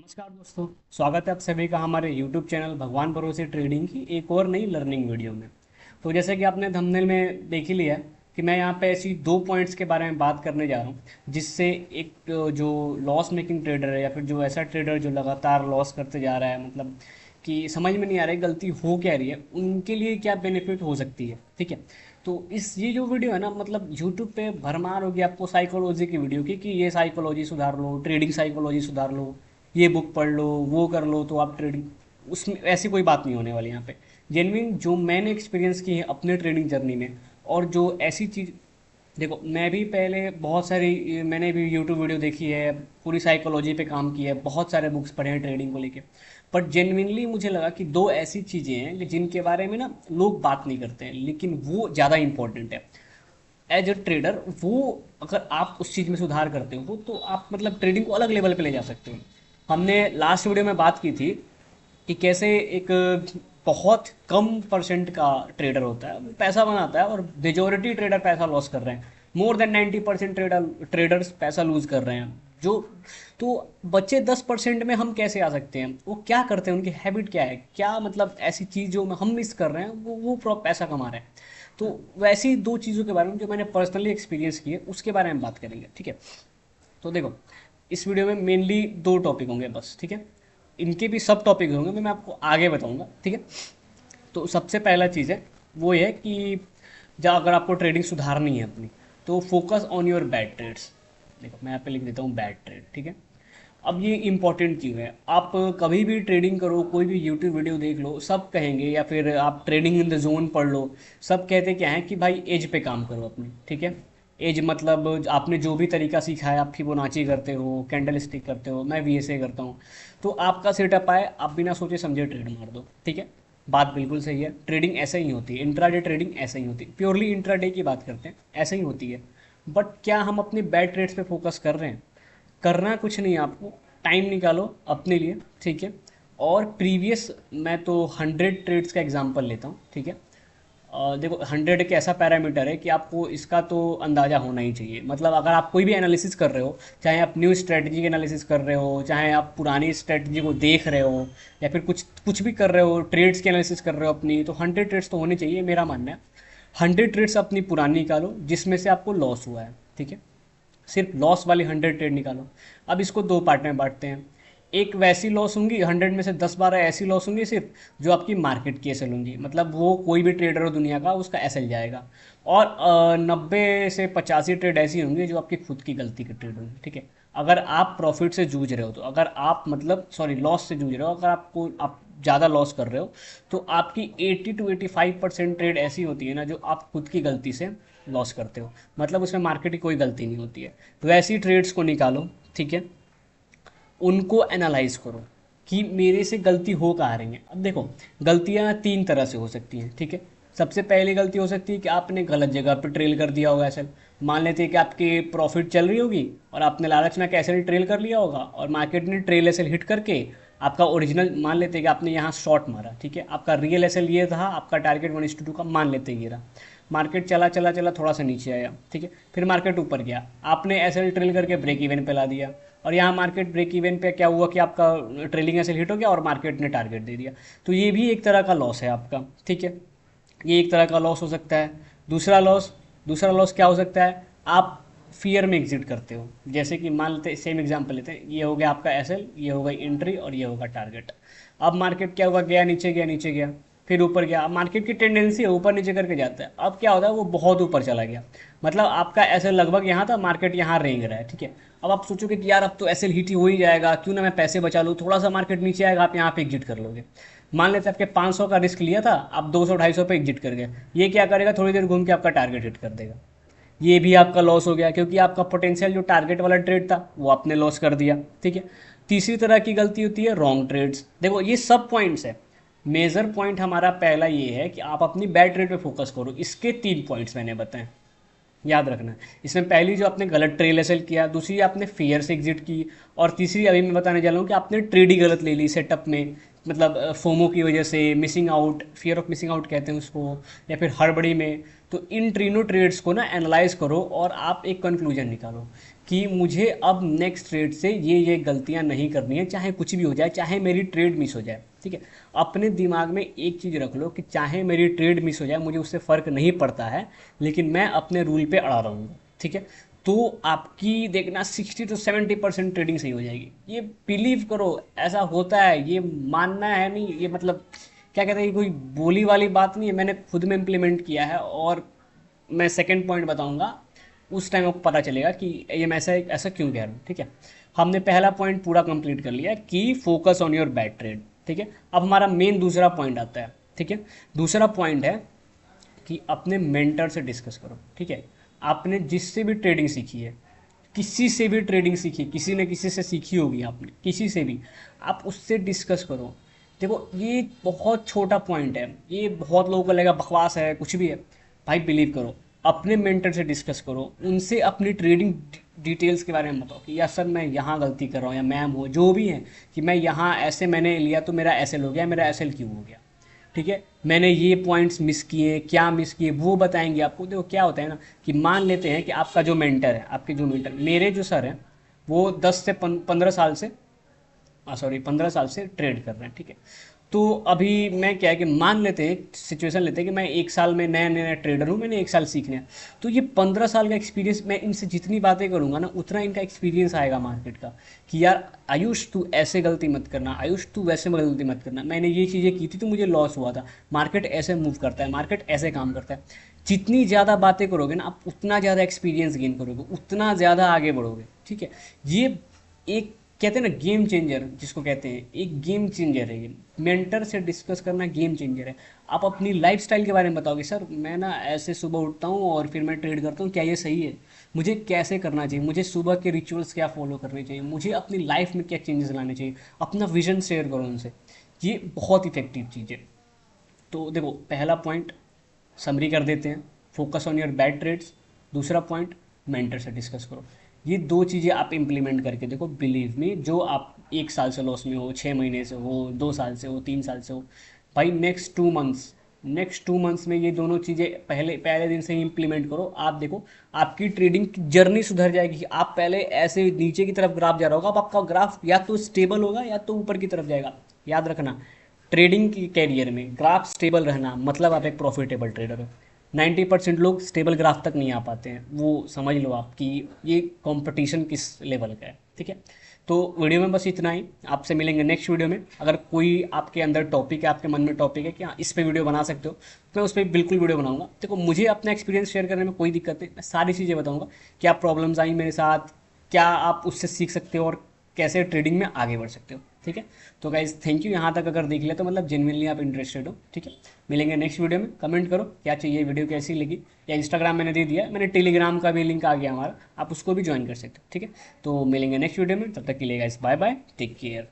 नमस्कार दोस्तों। स्वागत है आप सभी का हमारे YouTube चैनल भगवान भरोसे ट्रेडिंग की एक और नई लर्निंग वीडियो में। तो जैसे कि आपने थंबनेल में देख ही लिया है कि मैं यहाँ पे ऐसी दो पॉइंट्स के बारे में बात करने जा रहा हूँ जिससे एक जो लॉस मेकिंग ट्रेडर है या फिर जो ऐसा ट्रेडर जो लगातार लॉस करते जा रहा है, मतलब कि समझ में नहीं आ रहा है गलती हो क्या रही है, उनके लिए क्या बेनिफिट हो सकती है। ठीक है। तो इस ये जो वीडियो है ना, मतलब यूट्यूब पे भरमार होगी आपको साइकोलॉजी की वीडियो की कि ये साइकोलॉजी सुधार लो, ट्रेडिंग साइकोलॉजी सुधार लो, ये बुक पढ़ लो, वो कर लो तो आप ट्रेडिंग। उसमें ऐसी कोई बात नहीं होने वाली यहाँ पे। जेन्युइन जो मैंने एक्सपीरियंस की है अपने ट्रेडिंग जर्नी में, और जो ऐसी चीज़, देखो मैं भी पहले बहुत सारी मैंने भी यूट्यूब वीडियो देखी है, पूरी साइकोलॉजी पे काम किया है, बहुत सारे बुक्स पढ़े हैं ट्रेडिंग को लेके। बट जेन्युइनली मुझे लगा कि दो ऐसी चीज़ें हैं कि जिनके बारे में ना लोग बात नहीं करते हैं, लेकिन वो ज़्यादा इंपॉर्टेंट है एज अ ट्रेडर। वो अगर आप उस चीज़ में सुधार करते हो तो आप मतलब ट्रेडिंग को अलग लेवल पे ले जा सकते हो। हमने लास्ट वीडियो में बात की थी कि कैसे एक बहुत कम परसेंट का ट्रेडर होता है वो पैसा बनाता है और मेजोरिटी ट्रेडर पैसा लॉस कर रहे हैं। मोर देन 90% ट्रेडर्स पैसा लूज कर रहे हैं। जो तो बच्चे 10% में हम कैसे आ सकते हैं, वो क्या करते हैं, उनकी हैबिट क्या है, क्या मतलब ऐसी चीज़ जो हम मिस कर रहे हैं वो पैसा कमा रहे हैं। तो वैसी दो चीज़ों के बारे में जो मैंने पर्सनली एक्सपीरियंस किए उसके बारे में बात करेंगे। ठीक है। तो देखो, इस वीडियो में मेनली दो टॉपिक होंगे बस। ठीक है। इनके भी सब टॉपिक होंगे, मैं आपको आगे बताऊंगा। ठीक है। तो सबसे पहला चीज़ है वो ये है कि जब अगर आपको ट्रेडिंग सुधारनी है अपनी, तो focus on your bad trades. देखो मैं यहाँ पे लिख देता हूँ बैड ट्रेड। ठीक है। अब ये इंपॉर्टेंट चीज़ है, आप कभी भी ट्रेडिंग करो, कोई भी यूट्यूब वीडियो देख लो, सब कहेंगे, या फिर आप ट्रेडिंग इन द जोन पढ़ लो, सब कहते क्या है कि भाई एज पे काम करो अपनी। ठीक है। एज मतलब आपने जो भी तरीका सीखा है, आप फिबोनाची करते हो, कैंडल स्टिक करते हो, मैं वीएसए करता हूँ, तो आपका सेटअप आए आप बिना सोचे समझे ट्रेड मार दो। ठीक है। बात बिल्कुल सही है, ट्रेडिंग ऐसे ही होती है, इंट्राडे ट्रेडिंग ऐसे ही होती है, प्योरली इंट्राडे की बात करते हैं ऐसे ही होती है। बट क्या हम अपने बैड ट्रेड्स पे फोकस कर रहे हैं? करना कुछ नहीं है आपको, टाइम निकालो अपने लिए। ठीक है। और प्रीवियस, मैं तो 100 ट्रेड्स का एग्जांपल लेता हूँ। ठीक है। देखो 100 एक ऐसा पैरामीटर है कि आपको इसका तो अंदाज़ा होना ही चाहिए। मतलब अगर आप कोई भी एनालिसिस कर रहे हो, चाहे आप न्यू स्ट्रेटजी की एनालिसिस कर रहे हो, चाहे आप पुरानी स्ट्रेटजी को देख रहे हो, या फिर कुछ कुछ भी कर रहे हो, ट्रेड्स की एनालिसिस कर रहे हो अपनी, तो 100 ट्रेड्स तो होने चाहिए, मेरा मानना है। 100 ट्रेड्स अपनी पुरानी निकालो जिसमें से आपको लॉस हुआ है। ठीक है। सिर्फ लॉस वाली 100 ट्रेड निकालो। अब इसको दो पार्ट में बांटते हैं। एक वैसी लॉस होंगी 100 में से 10-12 ऐसी लॉस होंगी सिर्फ जो आपकी मार्केट की एसएल होंगी, मतलब वो कोई भी ट्रेडर हो दुनिया का उसका एसएल जाएगा। और 90 से 85 ट्रेड ऐसी होंगी जो आपकी खुद की गलती की ट्रेड होंगी। ठीक है। अगर आप प्रॉफिट से जूझ रहे हो, तो अगर आप मतलब सॉरी लॉस से जूझ रहे हो, अगर आप ज़्यादा लॉस कर रहे हो, तो आपकी 80 to 85% ट्रेड ऐसी होती है ना जो आप खुद की गलती से लॉस करते हो, मतलब उसमें मार्केट की कोई गलती नहीं होती है। तो ऐसी ट्रेड्स को निकालो। ठीक है। उनको एनालाइज करो कि मेरे से गलती हो कहाँ रही है। अब देखो, गलतियाँ तीन तरह से हो सकती हैं। ठीक है। सबसे पहली गलती हो सकती है कि आपने गलत जगह पर ट्रेल कर दिया होगा एसएल। मान लेते हैं कि आपकी प्रॉफिट चल रही होगी और आपने लालच में कैसे ट्रेल कर लिया होगा, और मार्केट ने ट्रेल एसएल हिट करके आपका ओरिजिनल, मान लेते हैं कि आपने यहाँ शॉर्ट मारा। ठीक है। आपका रियल एसएल ये था, आपका टारगेट 1:2 का, मान लेते हैं ये रहा। मार्केट चला चला चला थोड़ा सा नीचे आया। ठीक है। फिर मार्केट ऊपर गया, आपने एसएल ट्रेल करके ब्रेक इवन पे ला दिया, और यहाँ मार्केट ब्रेक इवन पे क्या हुआ कि आपका ट्रेलिंग एसएल हिट हो गया और मार्केट ने टारगेट दे दिया। तो ये भी एक तरह का लॉस है आपका। ठीक है। ये एक तरह का लॉस हो सकता है। दूसरा लॉस क्या हो सकता है? आप फियर में एग्जिट करते हो। जैसे कि मान लेते, सेम एग्जांपल लेते हैं, ये हो गया आपका एसएल, ये होगा एंट्री और ये होगा टारगेट। अब मार्केट क्या हुआ, गया नीचे, गया नीचे, गया फिर ऊपर गया। अब मार्केट की टेंडेंसी है ऊपर नीचे करके जाता है। अब क्या होता है, वो बहुत ऊपर चला गया, मतलब आपका एसएल लगभग यहाँ था, मार्केट यहाँ रेंग रहा है। ठीक है। अब आप सोचोगे कि यार अब तो एसएल हिट ही हो ही जाएगा, क्यों ना मैं पैसे बचा लूँ, थोड़ा सा मार्केट नीचे आएगा, आप यहाँ पे एग्जिट कर लोगे। मान लेते हैं आपके 500 का रिस्क लिया था, आप 200-250 पे एग्जिट कर गए। ये क्या करेगा, थोड़ी देर घूम के आपका टारगेट हिट कर देगा। ये भी आपका लॉस हो गया, क्योंकि आपका पोटेंशियल जो टारगेट वाला ट्रेड था वो आपने लॉस कर दिया। ठीक है। तीसरी तरह की गलती होती है रॉन्ग ट्रेड्स। देखो ये सब पॉइंट्स है। मेजर पॉइंट हमारा पहला ये है कि आप अपनी बैड ट्रेड पे फोकस करो। इसके 3 पॉइंट्स मैंने बताए, याद रखना। इसमें पहली जो आपने गलत ट्रेल एसल किया, दूसरी आपने फेयर से एग्जिट की, और तीसरी अभी मैं बताने जा रहा हूँ कि आपने ट्रेड ही गलत ले ली सेटअप में, मतलब फोमो की वजह से, missing out, fear of missing out कहते हैं उसको, या फिर हड़बड़ी में। तो इन तीनों ट्रेड्स को ना एनालाइज करो और आप एक कंक्लूजन निकालो कि मुझे अब नेक्स्ट ट्रेड से ये गलतियां नहीं करनी है, चाहे कुछ भी हो जाए, चाहे मेरी ट्रेड मिस हो जाए। ठीक है, अपने दिमाग में एक चीज़ रख लो कि चाहे मेरी ट्रेड मिस हो जाए, मुझे उससे फ़र्क नहीं पड़ता है, लेकिन मैं अपने रूल पे अड़ा रहूँगा। ठीक है, तो आपकी देखना 60 to 70% ट्रेडिंग सही हो जाएगी। ये बिलीव करो, ऐसा होता है, ये मानना है नहीं, ये मतलब क्या कहते हैं, ये कोई बोली वाली बात नहीं है, मैंने खुद में इम्प्लीमेंट किया है। और मैं सेकंड पॉइंट बताऊंगा, उस टाइम आपको पता चलेगा कि ये मैं ऐसा ऐसा क्यों कह रहा हूँ। ठीक है, हमने पहला पॉइंट पूरा कंप्लीट कर लिया कि focus on your bad trade. ठीक है, अब हमारा मेन दूसरा पॉइंट आता है। ठीक है, दूसरा पॉइंट है कि अपने मेंटर से डिस्कस करो। ठीक है, आपने जिससे भी ट्रेडिंग सीखी है, किसी से भी ट्रेडिंग सीखी, किसी न किसी से सीखी होगी आपने, किसी से भी, आप उससे डिस्कस करो। देखो ये बहुत छोटा पॉइंट है, ये बहुत लोगों को लगेगा बकवास है, कुछ भी है। भाई बिलीव करो, अपने मेंटर से डिस्कस करो, उनसे अपनी ट्रेडिंग डिटेल्स के बारे में बताओ कि यार सर मैं यहाँ गलती कर रहा हूँ, या मैम हो जो भी है, कि मैं यहाँ ऐसे मैंने लिया तो मेरा एसएल हो गया, मेरा एसएल क्यों हो गया। ठीक है, मैंने ये पॉइंट्स मिस किए, क्या मिस किए वो बताएंगे आपको। देखो क्या होता है ना, कि मान लेते हैं कि आपका जो मेंटर है, आपके जो मेंटर, मेरे जो सर हैं, वो 10 से 15 साल से, सॉरी 15 साल से ट्रेड कर रहे हैं। ठीक है, तो अभी मैं क्या है कि मान लेते हैं, सिचुएशन लेते हैं कि मैं 1 साल में नया नया ट्रेडर हूँ, मैंने 1 साल सीखना है। तो ये 15 साल का एक्सपीरियंस, मैं इनसे जितनी बातें करूँगा ना, उतना इनका एक्सपीरियंस आएगा मार्केट का, कि यार आयुष तू ऐसे गलती मत करना, आयुष तू वैसे गलती मत करना, मैंने ये चीज़ें की थी तो मुझे लॉस हुआ था, मार्केट ऐसे मूव करता है, मार्केट ऐसे काम करता है। जितनी ज़्यादा बातें करोगे ना आप, उतना ज़्यादा एक्सपीरियंस गेन करोगे, उतना ज़्यादा आगे बढ़ोगे। ठीक है, ये एक कहते हैं ना गेम चेंजर, जिसको कहते हैं, एक गेम चेंजर है ये। मेंटर से डिस्कस करना गेम चेंजर है। आप अपनी लाइफस्टाइल के बारे में बताओगे, सर मैं ना ऐसे सुबह उठता हूँ और फिर मैं ट्रेड करता हूँ, क्या ये सही है, मुझे कैसे करना चाहिए, मुझे सुबह के रिचुअल्स क्या फॉलो करने चाहिए, मुझे अपनी लाइफ में क्या चेंजेस लाने चाहिए, अपना विजन शेयर करो उनसे। ये बहुत इफेक्टिव चीज़ है। तो देखो पहला पॉइंट समरी कर देते हैं, focus on your bad trades. दूसरा पॉइंट, मेंटर से डिस्कस करो। ये दो चीज़ें आप इंप्लीमेंट करके देखो, बिलीव मी, जो आप 1 साल से लॉस में हो, 6 महीने से हो, 2 साल से हो, 3 साल से हो, भाई नेक्स्ट 2 मंथ्स में ये दोनों चीज़ें पहले पहले दिन से ही इंप्लीमेंट करो। आप देखो आपकी ट्रेडिंग की जर्नी सुधर जाएगी। आप पहले ऐसे नीचे की तरफ ग्राफ जा रहा होगा, अब आपका ग्राफ या तो स्टेबल होगा या तो ऊपर की तरफ जाएगा। याद रखना, ट्रेडिंग की कैरियर में ग्राफ स्टेबल रहना मतलब आप एक प्रॉफिटेबल ट्रेडर हो। 90% लोग स्टेबल ग्राफ तक नहीं आ पाते हैं, वो समझ लो आप कि ये कंपटीशन किस लेवल का है। ठीक है, तो वीडियो में बस इतना ही, आपसे मिलेंगे नेक्स्ट वीडियो में। अगर कोई आपके अंदर टॉपिक है, आपके मन में टॉपिक है कि हाँ इस पे वीडियो बना सकते हो, तो मैं उस पर बिल्कुल वीडियो बनाऊंगा। देखो मुझे अपना एक्सपीरियंस शेयर करने में कोई दिक्कत नहीं, मैं सारी चीज़ें बताऊंगा, क्या प्रॉब्लम्स आई मेरे साथ, क्या आप उससे सीख सकते हो, और कैसे ट्रेडिंग में आगे बढ़ सकते हो। ठीक है, तो गाइज थैंक यू, यहाँ तक अगर देख लिया तो मतलब जेन्युइनली आप इंटरेस्टेड हो। ठीक है, मिलेंगे नेक्स्ट वीडियो में। कमेंट करो क्या चाहिए, वीडियो कैसी लगी, या इंस्टाग्राम मैंने दे दिया, मैंने टेलीग्राम का भी लिंक आ गया हमारा, आप उसको भी ज्वाइन कर सकते हो। ठीक है, तो मिलेंगे नेक्स्ट वीडियो में, तब तक के लिए guys bye bye, take care.